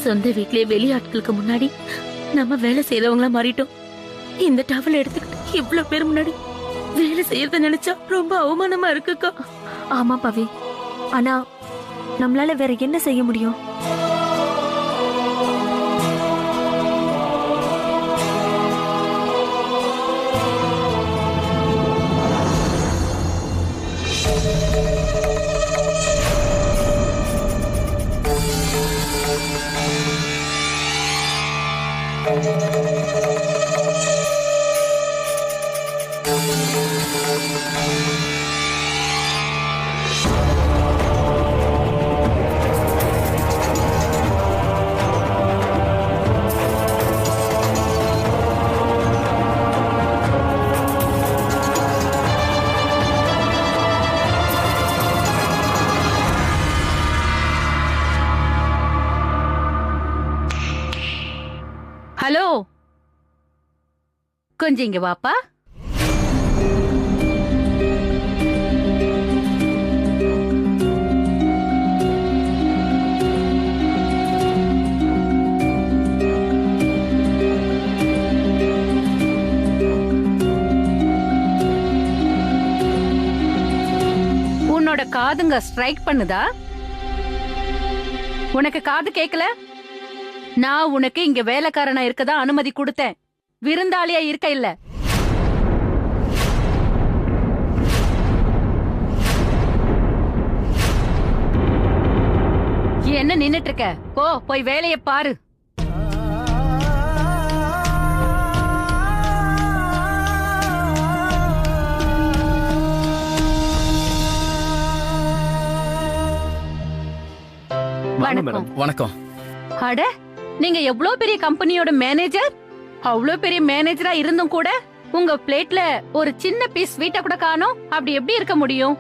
சொந்த வீட்லயே வெளியாட்களுக்கு முன்னாடி நம்ம வேலை செய்யறவங்களா மாறிட்டோம். இந்த டவல் எடுத்துக்கிட்டு இவ்வளவு பேர் முன்னாடி வேலை செய்யறத நினைச்சா ரொம்ப அவமானமா இருக்குக்கா. ஆமா பவி, ஆனா நம்மளால வேற என்ன செய்ய முடியும்? ஹலோ, கொஞ்சம் இங்க வாப்பா. உன்னோட காதுங்க ஸ்ட்ரைக் பண்ணுதா? உனக்கு காது கேக்கல? நான் உனக்கு இங்க வேலைக்காரனா இருக்கதான் அனுமதி கொடுத்தேன், விருந்தாளியா இருக்க இல்ல. என்ன நின்னுட்டு இருக்க? போய் வேலைய பாரு. வணக்கம். வணக்கம். அட, நீங்க எவ்வளவு பெரிய கம்பெனியோட மேனேஜர். அவ்வளவு பெரிய மேனேஜரா இருந்தும் கூட உங்க பிளேட்ல ஒரு சின்ன பீஸ் ஸ்வீட்டா கூட காணோம். அப்படி எப்படி இருக்க முடியும்?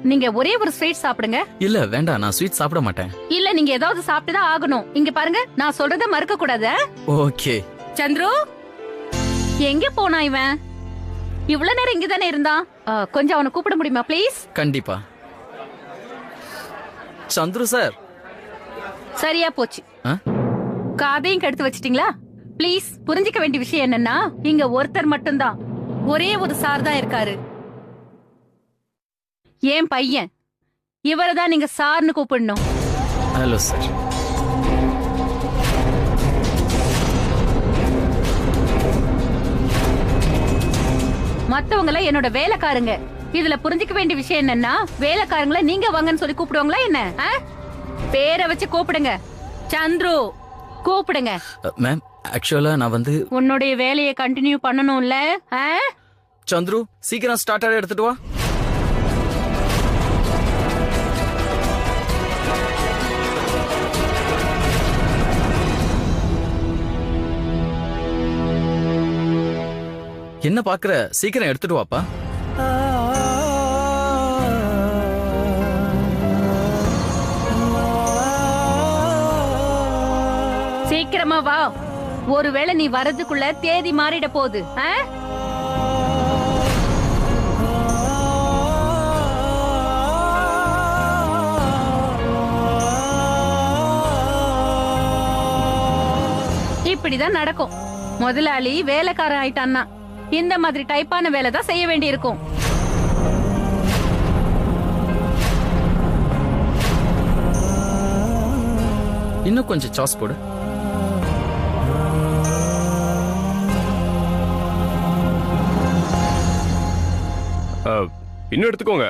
நீங்க ஒரே ஒரு ஸ்வீட் சாப்பிடுங்க. இல்ல வேண்டாம், நான் ஸ்வீட் சாப்பிட மாட்டேன். இல்ல, நீங்க ஏதாவது சாப்பிட்டுதான் ஆகணும். இங்க பாருங்க, நான் சொல்றத மறுக்க கூடாது. ஓகே. சந்துரு, எங்க போனா இவன்? இவ்வளவு நேரம் இங்கதானே இருந்தான். கொஞ்சம் அவனை கூப்பிட முடியுமா ப்ளீஸ்? கண்டிப்பா. சந்துரு சார். சரியா போச்சு. காதையும் கெடுத்து வச்சிட்டீங்களா? ப்ளீஸ், புரிஞ்சுக்க வேண்டிய விஷயம் என்னன்னா, இங்க ஒருத்தர் மட்டும்தான், ஒரே ஒரு சார் தான் இருக்காரு. ஏன் பையன், இவரை தான் நீங்க சார்னு கூப்பிடணும். Hello sir. மத்தவங்கள என்னோட வேலைக்காரங்க. இதுல புரிஞ்சுக்க வேண்டிய விஷயம் என்னன்னா, வேலைக்காரங்களை நீங்க வாங்கன்னு சொல்லி கூப்பிடுவாங்களா என்ன? பேரை வச்சு கூப்பிடுங்க. சந்துரு, கூப்பிடுங்க. மேம், ஆக்சுவலா நான் வந்து உன்னுடைய வேலையை கண்டினியூ பண்ணணும்ல. சந்துரு, சீக்கிரம் ஸ்டார்டர் எடுத்துட்டு வா. என்ன பாக்குற? சீக்கிரம் எடுத்துட்டு வாப்பா. சீக்கிரமா வா. ஒருவேளை நீ வரதுக்குள்ள தேதி மாறிட போகுது. இப்படிதான் நடக்கும். முதலாளி வேலைக்காரன் ஆயிட்டான்னா இந்த மாதிரி டைப்பான வேலை தான் செய்ய வேண்டி இருக்கும். இன்னும் கொஞ்சம் சாஸ் போடு. இன்னும் எடுத்துக்கோங்க.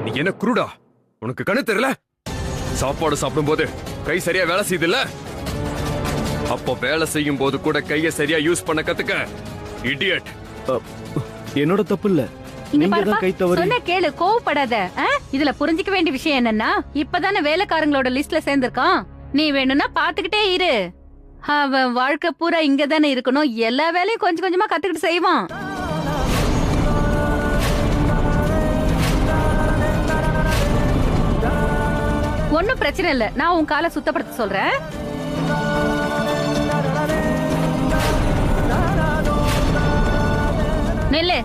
நீ என்ன குருடா? உனக்கு கண்ணு தெரியல? சாப்பாடு சாப்பிடும் போது கை சரியா வேலை செய்யுதுல்ல? அப்போ வேலை செய்யும் போது கூட கைய சரியா யூஸ் பண்ண கத்துக்க. இடியட். என்னோட தப்பு இல்ல. நீங்க தான் கை தவறி. சொன்ன கேளு, கோவப்படாத. இதுல புரிஞ்சுக்க வேண்டிய விஷயம் என்னன்னா, இப்பதானே வேலைக்காரங்களோட லிஸ்ட்ல சேர்ந்திருக்கான். நீ வேணும்னா பாத்துக்கிட்டே இரு. அவன் வாழ்க்கை பூரா இங்க தானே இருக்கணும். எல்லா வேலையும் கொஞ்சம் கொஞ்சமா கத்துக்கிட்டு செய்வான். ஒன்னும் பிரச்சனை இல்ல. நான் உன் காலை சுத்தப்படுத்த சொல்றேன். நில்லு.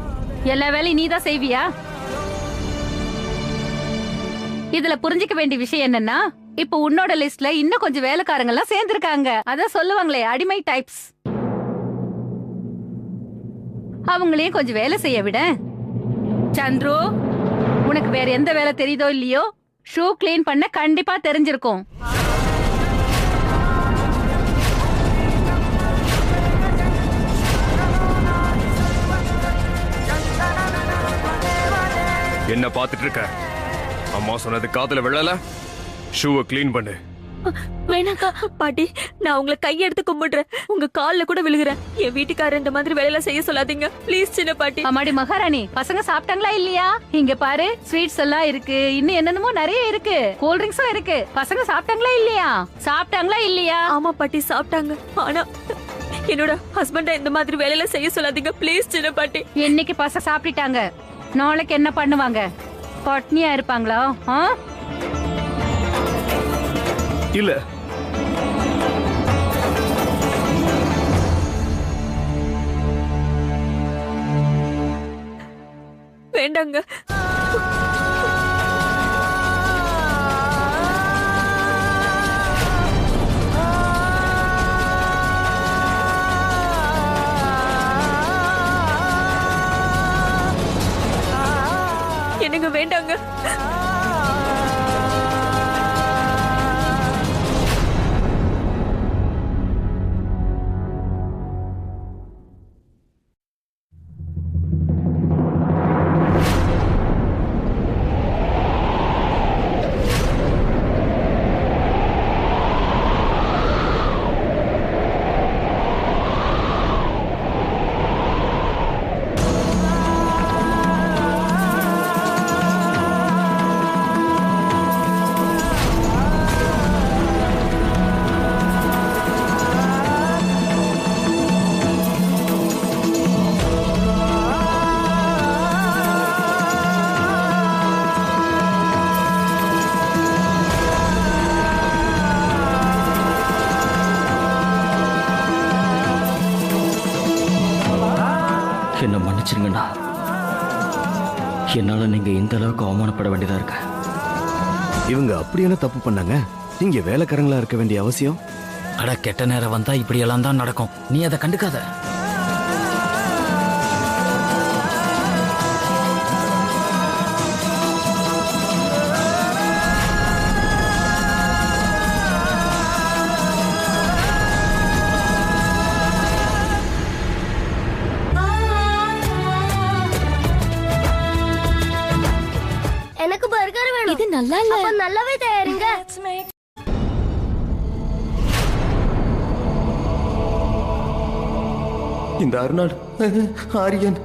எல்லா வேலையும் நீதான் செய்வியா? இதுல புரிஞ்சுக்க வேண்டிய விஷயம் என்னன்னா, இப்ப உன்னோட லிஸ்ட்ல இன்னும் கொஞ்சம் வேலைக்காரங்க எல்லாம் சேர்ந்திருக்காங்க. அதான் சொல்லுவாங்களே அடிமை டைப்ஸ். அவங்களையும் கொஞ்சம் வேலை செய்ய விட. சந்துரு, உனக்கு வேற எந்த வேலை தெரியுதோ இல்லையோ, ஷூ கிளீன் பண்ண கண்டிப்பா தெரிஞ்சிருக்கும். என்ன பாத்துட்டு இருக்க? அம்மா சொன்னது காதுல விழல. ஷூவை கிளீன் பண்ணு. வேணாக்கா. பாட்டி, நான் உங்களை கையெடுத்து கும்பிடுறேன், உங்க கால்ல கூட விழுகிறேன். என் வீட்டுக்காரர் இந்த மாதிரி வேலையெல்லாம் செய்ய சொல்லாதீங்க ப்ளீஸ் சின்ன பாட்டி. அம்மாடி மகாராணி, பசங்க சாப்பிட்டாங்களா இல்லையா? இங்க பாரு, ஸ்வீட்ஸ் எல்லாம் இருக்கு, இன்னும் என்னென்னமோ நிறைய இருக்கு, கூல் ட்ரிங்க்ஸும் இருக்கு. பசங்க சாப்பிட்டாங்களா இல்லையா? சாப்பிட்டாங்களா இல்லையா? ஆமா பாட்டி, சாப்பிட்டாங்க. ஆனா என்னோட ஹஸ்பண்ட இந்த மாதிரி வேலையெல்லாம் செய்ய சொல்லாதீங்க ப்ளீஸ் சின்ன பாட்டி. இன்னைக்கு பசங்க சாப்பிட்டாங்க, நாளைக்கு என்ன பண்ணுவாங்க? பட்னியா இருப்பாங்களா? இல்ல வேண்டாங்க. என்னங்க வேண்டாங்க. என்ன மன்னிச்சிருங்கண்ணா. என்னால நீங்க இந்த அளவுக்கு அவமானப்பட வேண்டியதா இருக்கு. இவங்க அப்படி என்ன தப்பு பண்ணாங்க? நீங்க வேலைக்காரங்களா இருக்க வேண்டிய அவசியம்? அட, கெட்ட நேரம் வந்தா இப்படி எல்லாம் தான் நடக்கும். நீ அதை கண்டுக்காத. எனக்கு பர்கர் வேணும். இது நல்லா இல்ல. அப்ப நல்லாவே தயாரிங்க. இந்த அருணாள் ஆரியன்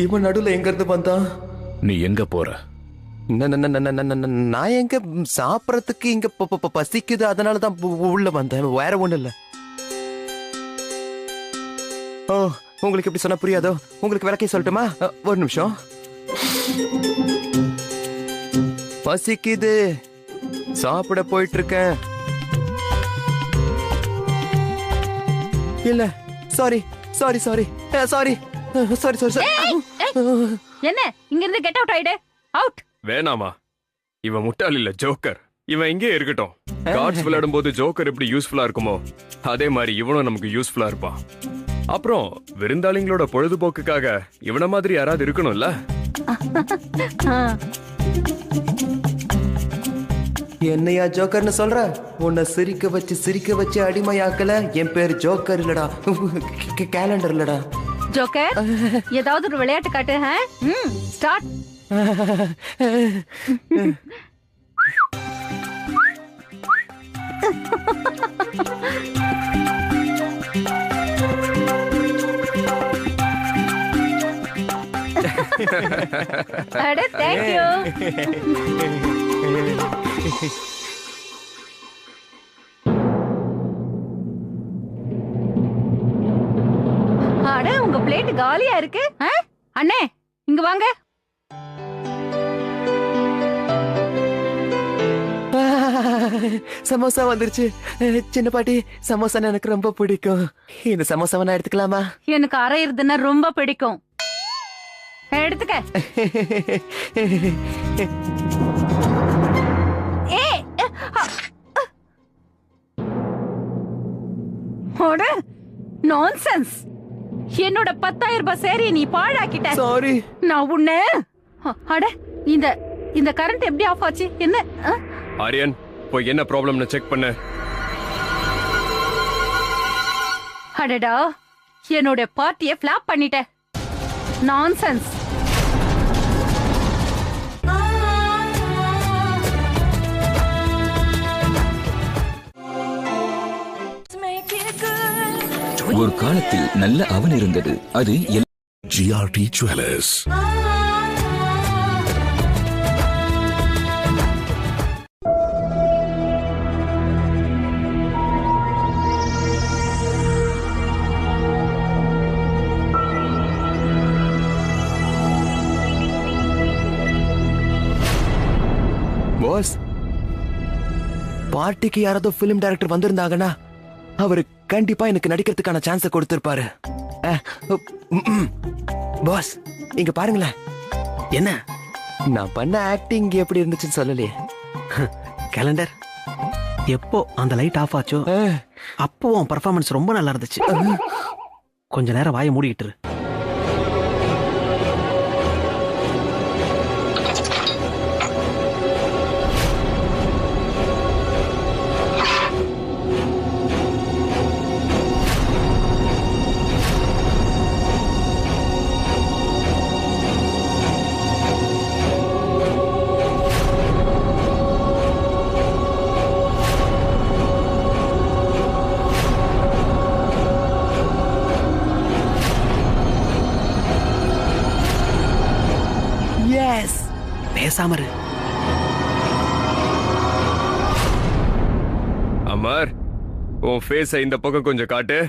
இவன் நடுவுல எங்க இருந்து வந்தான்? நீ எங்க போற? நான் எங்க சாப்பிடறதுக்கு இங்க பசிக்குது, அதனாலதான் உள்ள வந்தேன், வேற ஒண்ணு இல்ல. ஓ, உங்களுக்கு எப்படி சொன்னா புரியாதோ? உங்களுக்கு விளக்கி சொல்லட்டுமா? ஒரு நிமிஷம். பசிக்குது, சாப்பிட போயிட்டு இருக்கேன். இல்ல, sorry sorry sorry sorry sorry sorry. என்ன இங்க இருந்து கெட் அவுட் ஆயிடு. அவுட். வேணாமா? இவன் முட்டாள் இல்ல, ஜோக்கர். இவன் இங்கே இருக்கட்டும். கார்ட்ஸ் விளையாடும் போது ஜோக்கர் எப்படி யூஸ்ஃபுல்லா இருக்குமோ அதே மாதிரி இவனும் நமக்கு யூஸ்ஃபுல்லா இருப்பான். அப்புறம் விருந்தாளிங்களோட பொழுதுபோக்குக்காக இவன மாதிரி யாராவது இருக்கணும்ல. என்னையா ஜோக்கர்னு சொல்ற? உன்னை சிரிக்க வச்சு அடிமையாக்கல. என் பேர் ஜோக்கர் இல்லடா, கேலண்டர் இல்லடா. ஜோக்கர், ஏதாவது ஒரு விளையாட்டு காட்டு. ஸ்டார்ட். அட, thank you. அட, உங்க பிளேட் காலியா இருக்கு. அண்ணே, இங்க வாங்க. சமோசா வந்துருச்சு. சின்ன பாட்டி, சமோசா எனக்கு ரொம்ப பிடிக்கும். இந்த சமோசாவை நான் எடுத்துக்கலாமா? எனக்கு அரையிறதுன்னா ரொம்ப பிடிக்கும். எடுத்துக்க. நான்சென்ஸ். என்னோட 10,000 ரூபாய் சேரி நீ பாழாக்கிட்ட. சாரி. நான் உன்ன அட இந்த இந்த கரண்ட் எப்படி ஆஃப் ஆச்சு? என்ன ஆரியன் போய் என்ன ப்ராப்ளம்னு செக் பண்ணு. அடடா, என்னோட பார்ட்டியை ஃபிளாப் பண்ணிட்ட. நான்சென்ஸ். ஒரு காலத்தில் நல்ல அவன் இருந்தது. அது GRT Jewelers. பாஸ், பார்ட்டிக்கு யாராவது பிலிம் டைரக்டர் வந்திருந்தாங்கன்னா அவரு கண்டிப்பா எனக்கு நடிக்கிறதுக்கான சான்ஸ் கொடுத்திருப்பாரு. பாஸ், இங்க பாருங்களேன். என்ன நான் பண்ண ஆக்டிங் எப்படி இருந்துச்சுன்னு சொல்லலையே. கேலண்டர், எப்போ அந்த லைட் ஆஃப் ஆச்சோ அப்போ உன் பர்ஃபார்மன்ஸ் ரொம்ப நல்லா இருந்துச்சு. கொஞ்ச நேரம் வாயை மூடிக்கிட்டு இரு. பேசாம இரு. அமர், உன் ஃபேஸை இந்த பக்கம் கொஞ்சம் காட்டு.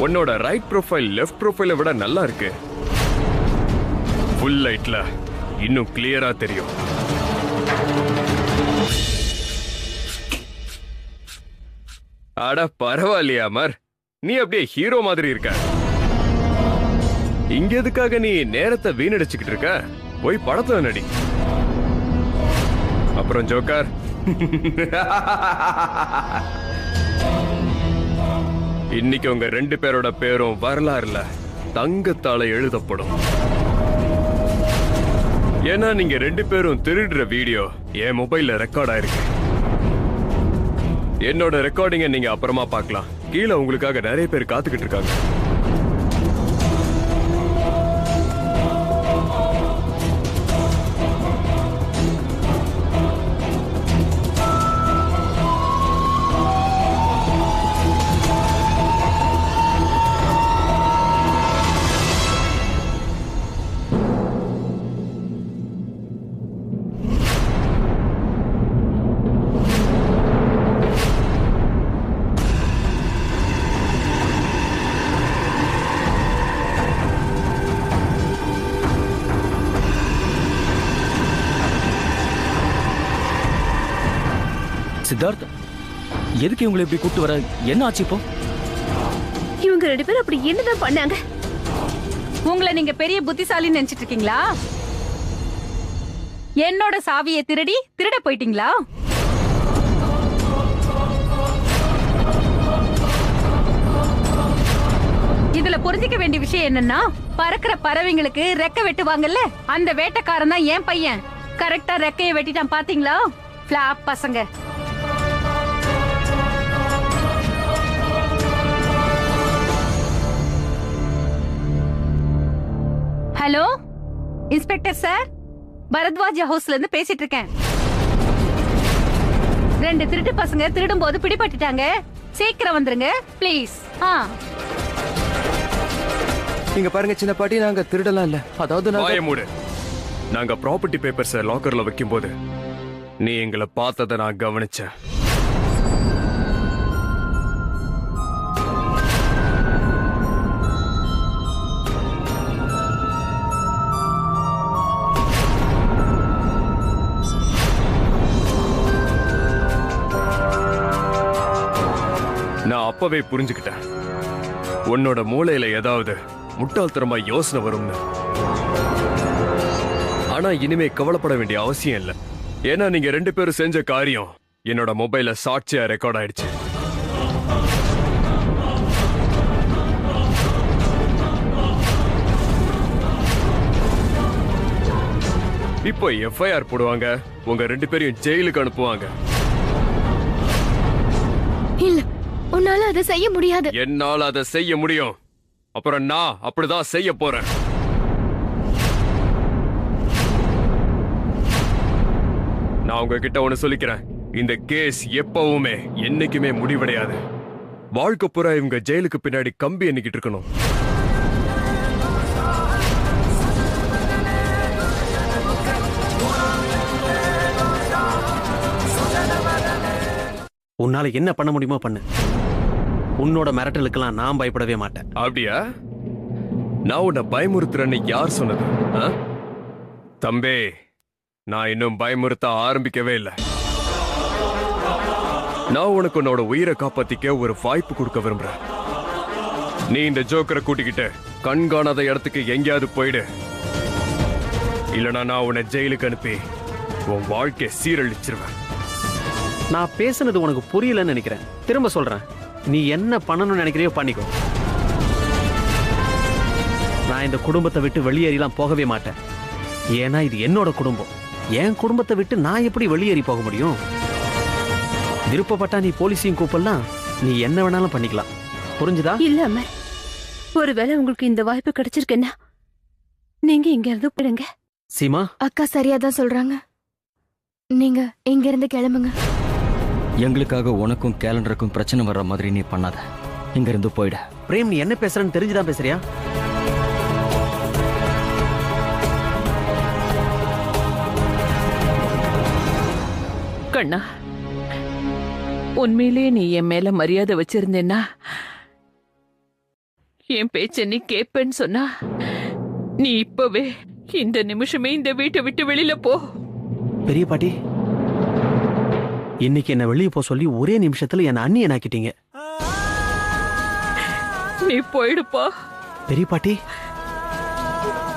உன்னோட ரைட் ப்ரொஃபைல் லெஃப்ட் ப்ரொஃபைலை விட நல்லா இருக்கு. ஃபுல் லைட்ல இன்னும் கிளியரா தெரியும். அட பரவாயில்லையா அமர், நீ அப்படியே ஹீரோ மாதிரி இருக்க. இங்க எதுக்காக நீ நேரத்தை வீணடிச்சுக்கிட்டு இருக்க? போய் படத்துல நடி. அப்புறம் ஜோக்கர், இன்னைக்கு உங்க 2 பேரோட பேரும் வரலாறுல தங்கத்தால எழுதப்படும். ஏன்னா நீங்க 2 பேரும் திருடுற வீடியோ என் மொபைல்ல ரெக்கார்ட் ஆயிருக்கு. என்னோட ரெக்கார்டிங்க நீங்க அப்புறமா பார்க்கலாம். கீழே உங்களுக்காக நிறைய பேர் காத்துக்கிட்டு இருக்காங்க. சித்தார்த், எதுக்கு இவங்களை இப்படி கூட்டு வர? என்ன ஆச்சு இப்போ? இவங்க 2 பேரும் அப்படி என்னதான் பண்ணாங்க? உங்களை நீங்க பெரிய புத்திசாலின்னு நினைச்சிட்டு இருக்கீங்களா? என்னோட சாவியை திருட போயிட்டீங்களா? இதுல புரிஞ்சிக்க வேண்டிய விஷயம் என்னன்னா, பறக்கிற பறவைங்களுக்கு ரெக்கை வெட்டுவாங்கல்ல, அந்த வேட்டைக்காரன் தான் என் பையன். கரெக்டா ரெக்கையை வெட்டிட்டான் பாத்தீங்களா? ஃபிளாப் பசங்க. ஹலோ இன்ஸ்பெக்டர் சார், பரத்வாஜ் ஹவுஸ்ல இருந்து பேசிட்டு இருக்கேன். 2 திருட்டு பசங்க திருடும் போது பிடிபட்டுட்டாங்க. சீக்கிரம் வந்துருங்க ப்ளீஸ். இங்க பாருங்க சின்ன பாட்டி, நாங்க திருடலாம் இல்ல. அதாவது வாயை மூடு. நாங்க ப்ராப்பர்ட்டி பேப்பர்ஸ் லாக்கர்ல வைக்கும் போது நீ எங்களை பார்த்ததை நான் கவனிச்சேன். அப்பவே புரிஞ்சுக்கிட்டேன். உன்னோட மூளையில ஏதாவது முட்டாள்தனமா யோசனை வரும்னு. ஆனா இனிமே கவலைப்பட வேண்டிய அவசியம் இல்லை. ஏன்னா நீங்க 2 பேரும் செஞ்ச காரியம் என்னோட மொபைல்ல சாட்சியா ரெக்கார்ட் ஆயிடுச்சு. இப்போ எஃப்ஐஆர் போடுவாங்க, உங்க 2 பேரையும் ஜெயிலுக்கு அனுப்புவாங்க. இல்ல, உன்னால அதை செய்ய முடியாது. என்னால அதை செய்ய முடியும். அப்புறம் நான் அப்படிதான் செய்ய போறேன். நான் உங்ககிட்ட ஒண்ணு சொல்லிக்கிறேன். இந்த கேஸ் எப்பவுமே என்னைக்குமே முடிவடையாது. வாழ்க்கை பூரா இவங்க ஜெயிலுக்கு பின்னாடி கம்பி எண்ணிக்கிட்டு இருக்கணும். உன்னால என்ன பண்ண முடியுமோ பண்ணு. உன்னோட மிரட்டலுக்கெல்லாம் நான் பயப்படவே மாட்டேன். அப்படியா? நான் உன்னை பயமுறுத்துறேன்னு யார் சொன்னது? தம்பி, நான் இன்னும் பயமுறுத்த ஆரம்பிக்கவே இல்லை. நான் உனக்கு உன்னோட உயிரை காப்பாத்திக்க ஒரு வாய்ப்பு கொடுக்க விரும்புறேன். நீ இந்த ஜோக்கரை கூட்டிக்கிட்டு கண்காணாத இடத்துக்கு எங்கேயாவது போயிடு. இல்லனா நான் உன்னை ஜெயிலுக்கு அனுப்பி உன் வாழ்க்கையை சீரழிச்சிருவேன். நான் பேசுனது உனக்கு புரியலன்னு நினைக்கிறேன். திரும்ப சொல்றேன், நீ என்ன பண்ணணும்னு நினைக்கிறியோ பண்ணிக்கோ. நான் இந்த குடும்பத்தை விட்டு வெளியேறிலாம் போகவே மாட்டேன். ஏன்னா இது என்னோட குடும்பம். என் குடும்பத்தை விட்டு நான் எப்படி வெளியேறி போக முடியும்? விருப்பப்பட்டா நீ போலீஸையும் கூப்பிடலாம், நீ என்ன வேணாலும் பண்ணிக்கலாம். புரிஞ்சுதா? இல்ல அமர், ஒருவேளை உங்களுக்கு இந்த வாய்ப்பு கிடைச்சிருக்குன்னா நீங்க இங்க இருந்து போயிடுங்க. சீமா, அக்கா சரியாதான் சொல்றாங்க. நீங்க இங்க இருந்து கிளம்புங்க. எங்களுக்காக உனக்கும் கேலண்டருக்கும் பிரச்சனை வர்ற மாதிரி நீ பண்ணாத. இங்க இருந்து போயிட. பிரேம், நீ என்ன பேசுறன்னு தெரிஞ்சுதான் பேசுறியா? கண்ணா, உண்மையிலேயே நீ என் மேல மரியாதை வச்சிருந்தேன்னா, என் பேச்ச நீ கேப்பேன்னு சொன்னா, நீ இப்பவே இந்த நிமிஷமே இந்த வீட்டை விட்டு வெளியில போ. பெரிய பாட்டி, இன்னைக்கு என்ன வெளியே போ சொல்லி ஒரே நிமிஷத்துல என்ன அண்ணியனாக்கிட்டீங்க. நீ போயிடுப்பா. பெரிய பாட்டி,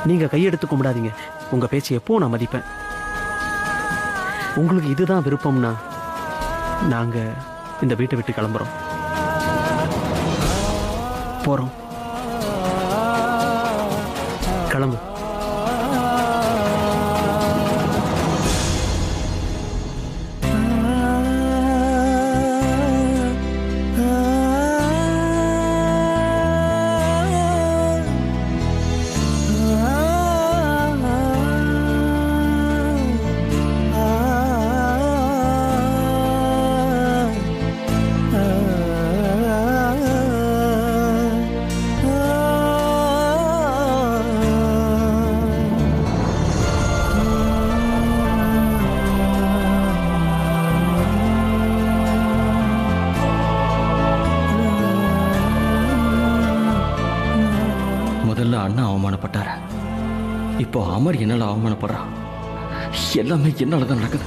நீங்க கையெடுத்து கும்பிடாதீங்க. உங்க பேச்சு எப்போ நான் மதிப்பேன். உங்களுக்கு இதுதான் விருப்பம்னா நாங்க இந்த வீட்டை விட்டு கிளம்புறோம். போறோம். கிளம்பு. முதல்ல அண்ணா அவமானப்பட்டார, இப்போ அமர் என்னால அவமானப்படுறான். எல்லாமே என்னாலதான் நடக்குது.